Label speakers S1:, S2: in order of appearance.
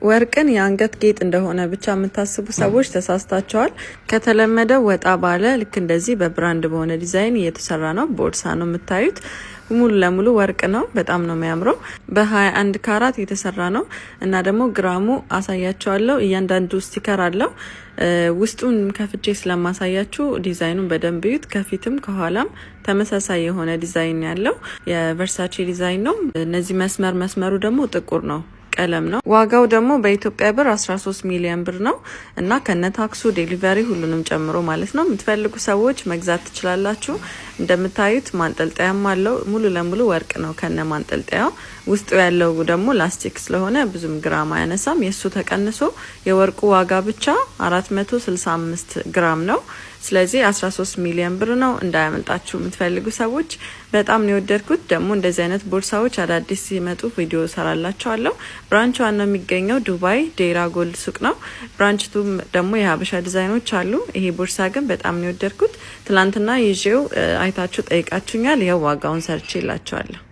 S1: ወርቅን የአንገት ጌጥ እንደሆነ ብቻ የምታስቡ ሰዎች ተሳስታቸዋል። ከተለመደው ወጣ ባለ ልክ እንደዚህ በብራንድ በሆነ ዲዛይን እየተሰራ ነው። ቦርሳ ነው የምታዩት። ሙሉ ለሙሉ ወርቅ ነው። በጣም ነው የሚያምረው። በ21 ካራት የተሰራ ነው እና ደግሞ ግራሙ አሳያቸዋለሁ። እያንዳንዱ ስቲከር አለው። ውስጡን ከፍቼ ስለማሳያችሁ ዲዛይኑን በደንብ እዩት። ከፊትም ከኋላም ተመሳሳይ የሆነ ዲዛይን ያለው የቨርሳቼ ዲዛይን ነው። እነዚህ መስመሩ ደግሞ ጥቁር ነው ቀለም ነው። ዋጋው ደግሞ በኢትዮጵያ ብር 13 ሚሊዮን ብር ነው እና ከነታክሱ ዴሊቨሪ ሁሉንም ጨምሮ ማለት ነው። የምትፈልጉ ሰዎች መግዛት ትችላላችሁ። እንደምታዩት ማንጠልጠያም አለው። ሙሉ ለሙሉ ወርቅ ነው ከነ ማንጠልጠያው። ውስጡ ያለው ደግሞ ላስቲክ ስለሆነ ብዙም ግራም አያነሳም። የሱ ተቀንሶ የወርቁ ዋጋ ብቻ 465 ግራም ነው። ስለዚህ 13 ሚሊዮን ብር ነው። እንዳያመልጣችሁ የምትፈልጉ ሰዎች። በጣም ነው የወደድኩት። ደግሞ እንደዚህ አይነት ቦርሳዎች አዳዲስ ሲመጡ ቪዲዮ ሰራላችኋለሁ። ብራንቹ ነው የሚገኘው ዱባይ ዴራ ጎልድ ሱቅ ነው። ብራንቹ ደግሞ የሀበሻ ዲዛይኖች አሉ። ይሄ ቦርሳ ግን በጣም ነው የወደድኩት። ትላንትና ይዤው አይታችሁ ጠይቃችሁኛል። ይሄው ዋጋውን ሰርቼላችኋለሁ።